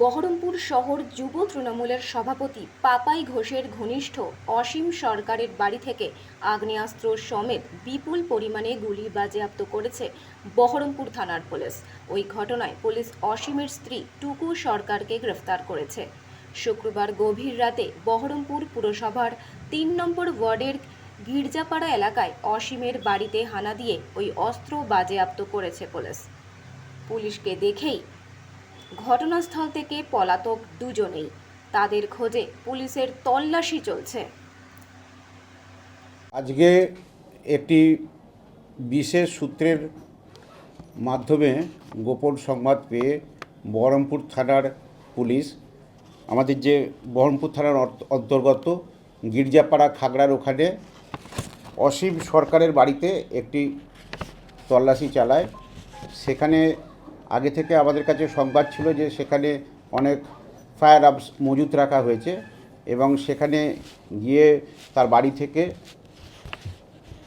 বহরমপুর শহর যুব তৃণমূলের সভাপতি পাপাই ঘোষের ঘনিষ্ঠ অসীম সরকারের বাড়ি থেকে আগ্নেয়াস্ত্র সমেত বিপুল পরিমাণে গুলি বাজেয়াপ্ত করেছে বহরমপুর থানার পুলিশ। ওই ঘটনায় পুলিশ অসীমের স্ত্রী টুকু সরকারকে গ্রেফতার করেছে। শুক্রবার গভীর রাতে বহরমপুর পুরসভার ৩ নম্বর ওয়ার্ডের গির্জাপাড়া এলাকায় অসীমের বাড়িতে হানা দিয়ে ওই অস্ত্র বাজেয়াপ্ত করেছে পুলিশ। পুলিশকে দেখেই ঘটনাস্থল থেকে পলাতক দুজনেই। তাদের খোঁজে পুলিশের তল্লাশি চলছে। আজকে একটি বিশেষ সূত্রের মাধ্যমে গোপন সংবাদ পেয়ে বহরমপুর থানার পুলিশ, আমাদের যে বহরমপুর থানার অন্তর্গত গির্জাপাড়া খাগড়ার ওখানে অসীম সরকারের বাড়িতে একটি তল্লাশি চালায়। সেখানে আগে থেকে আমাদের কাছে সংবাদ ছিল যে সেখানে অনেক ফায়ার আর্মস মজুত রাখা হয়েছে এবং সেখানে গিয়ে তার বাড়ি থেকে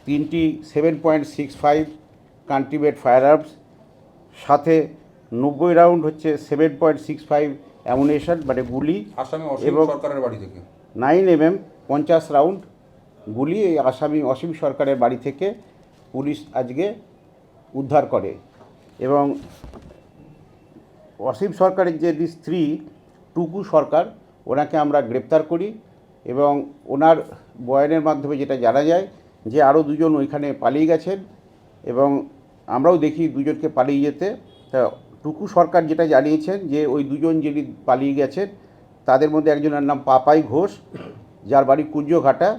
3টি 7.65 কান্ট্রিমেড ফায়ার আর্মস, সাথে 90 রাউন্ড হচ্ছে 7.65 অ্যামুনেশন মানে গুলি, আসামি অসীম সরকারের বাড়ি থেকে 9mm 50 রাউন্ড গুলি এই আসামি অসীম সরকারের বাড়ি থেকে পুলিশ আজকে উদ্ধার করে। এবং অসীম সরকারের যে স্ত্রী টুকু সরকার, ওনাকে আমরা গ্রেপ্তার করি এবং ওনার বয়ানের মাধ্যমে যেটা জানা যায় যে আরও দুজন ওইখানে পালিয়ে গেছেন এবং আমরাও দেখি দুজনকে পালিয়ে যেতে। তা টুকু সরকার যেটা জানিয়েছেন যে ওই দুজন যিনি পালিয়ে গেছেন তাদের মধ্যে একজনের নাম পাপাই ঘোষ, যার বাড়ি কুঞ্জঘাটা,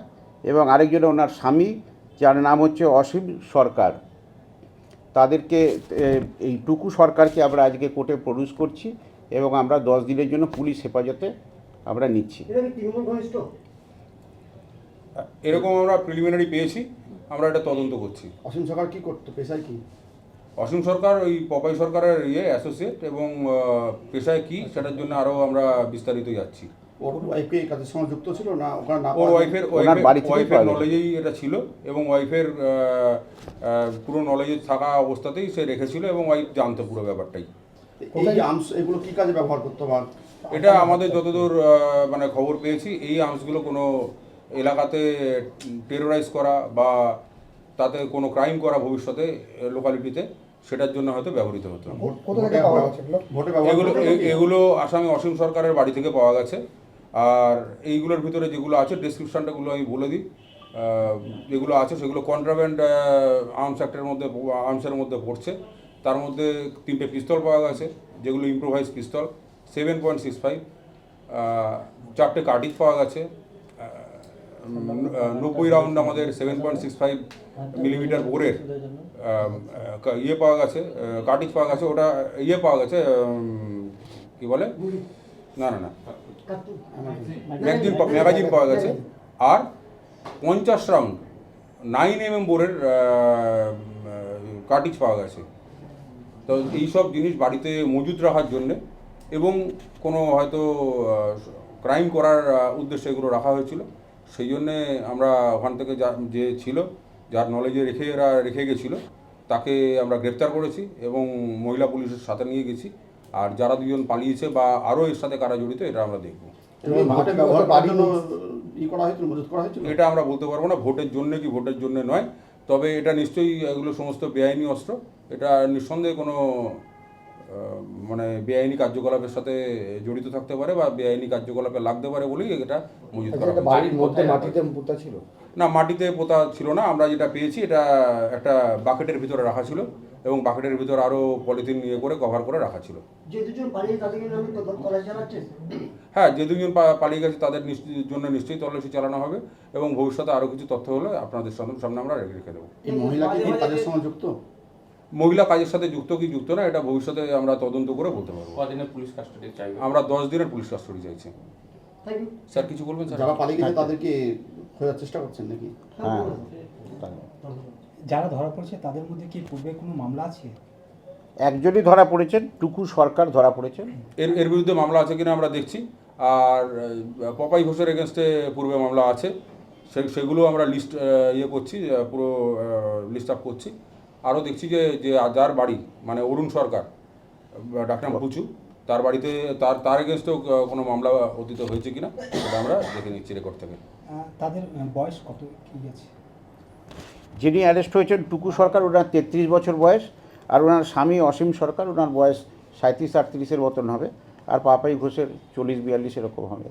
এবং আরেকজনের ওনার স্বামী, যার নাম হচ্ছে অসীম সরকার। তাদেরকে এই টুকু সরকারকে আমরা আজকে কোর্টে প্রডিউস করছি এবং আমরা 10 দিনের জন্য পুলিশ হেফাজতে আমরা নিচ্ছি। এরকম আমরা প্রিলিমিনারি পেয়েছি, আমরা এটা তদন্ত করছি। অসীম সরকার কি করতো, পেশায় কি? অসীম সরকার ওই পপাই সরকারের অ্যাসোসিয়েট, এবং পেশায় কি সেটার জন্য আরও আমরা বিস্তারিত যাচ্ছি। ওর ওয়াইফ এই কাজের সঙ্গে যুক্ত ছিল না? ওখানে না, ওর ওয়াইফের নলেজেই এটা ছিল এবং ওয়াইফের পুরো নলেজে থাকা অবস্থাতেই সে রেখেছিল এবং ওয়াইফ জানতো পুরো ব্যাপারটাই। এই আর্মস এগুলো কি কাজে ব্যবহার করতো? বা এটা আমাদের যতদূর মানে খবর পেয়েছি, এই আর্মসগুলো কোনো এলাকাতে টেরোরাইজ করা বা তাতে কোনো ক্রাইম করা ভবিষ্যতে লোকালিটিতে, সেটার জন্য হয়তো ব্যবহৃত হতো। এগুলো আসামি অসীম সরকারের বাড়ি থেকে পাওয়া গেছে। আর এইগুলোর ভিতরে যেগুলো আছে ডেসক্রিপশানটাগুলো আমি বলে দিই। যেগুলো আছে সেগুলো কন্ট্রাব্যান্ড আর্মসের মধ্যে পড়ছে। তার মধ্যে 3টে পিস্তল পাওয়া গেছে, যেগুলো ইম্প্রোভাইজ পিস্তল 7.65, 4টে কার্টিজ পাওয়া গেছে, 90 রাউন্ড আমাদের 7.65 মিলিমিটার বোরের ইয়ে পাওয়া গেছে, কার্টিজ পাওয়া গেছে। ওটা ইয়ে পাওয়া গেছে, কি বলে, না ম্যাগাজিন পাওয়া গেছে। আর 50 রাউন্ড 9mm বোরের কার্টিজ পাওয়া গেছে। তো এইসব জিনিস বাড়িতে মজুত রাখার জন্যে এবং কোনো হয়তো ক্রাইম করার উদ্দেশ্যে এগুলো রাখা হয়েছিল। সেই জন্যে আমরা ওখান থেকে যে ছিল, যার নলেজে রেখে গেছিলো, তাকে আমরা গ্রেপ্তার করেছি এবং মহিলা পুলিশের সাথে নিয়ে গেছি। আর যারা দুজন পালিয়েছে বা আরও এর সাথে কারা জড়িত, এটা আমরা দেখব। এটা আমরা বলতে পারবো না ভোটের জন্য কি ভোটের জন্য নয়, তবে এটা নিশ্চয়ই এগুলো সমস্ত বেআইনি অস্ত্র। এটা নিঃসন্দেহে কোনো মানে বেআইনি কার্যকলাপের সাথে জড়িত থাকতে পারে বা বেআইনি কার্যকলাপে লাগতে পারে বলেই এটা মজুত করা হয়েছে। বাড়ির মধ্যে মাটিতে পোতা ছিল না, মাটিতে পোতা ছিল না। আমরা যেটা পেয়েছি এটা একটা বাকেটের ভিতরে রাখা ছিল এবং বাকেটের ভিতরে আরও পলিথিন নিয়ে করে কভার করে রাখা ছিল। হ্যাঁ, যে দুজন পালিয়ে গেছে তাদের জন্য নিশ্চয়ই তল্লাশি চালানো হবে এবং ভবিষ্যতে আরও কিছু তথ্য হলে আপনাদের সামনে আমরা রেখে দেবো। মহিলা কাজের সাথে যুক্ত কি যুক্ত না, এটা ভবিষ্যতে আমরা তদন্ত করে বলতে পারবো। কদিনের পুলিশ কাস্টডি চাই? আমরা 10 দিনের পুলিশ কাস্টডি চাইছি। স্যার কিছু বলবেন? স্যার, যারা পালিয়ে গেছে তাদেরকে খোঁজার চেষ্টা করছেন নাকি? হ্যাঁ, যারা ধরা পড়েছে তাদের মধ্যে কি পূর্বে কোনো মামলা আছে? একজনই ধরা পড়েছেন, টুকু সরকার ধরা পড়েছেন। এর বিরুদ্ধে মামলা আছে কিনা আমরা দেখছি। আর পপাই ঘোষের এগেনস্টে পূর্বে মামলা আছে, সেগুলো আমরা লিস্ট করছি, পুরো লিস্ট আপ করছি। আরও দেখছি যে যার বাড়ি মানে অরুণ সরকার, ডাকনাম পুচু, তার বাড়িতে তার এগেনস্টেও কোনো মামলা অতীত হয়েছে কিনা সেটা আমরা দেখে নিচ্ছি রেকর্ড থেকে। তাদের বয়স কত কি আছে? যিনি অ্যারেস্ট হয়েছেন টুকু সরকার, ওনার 33 বছর বয়স, আর ওনার স্বামী অসীম সরকার, ওনার বয়স 37-38-এর মতন হবে, আর পাপাই ঘোষের 40-42 এরকম হবে।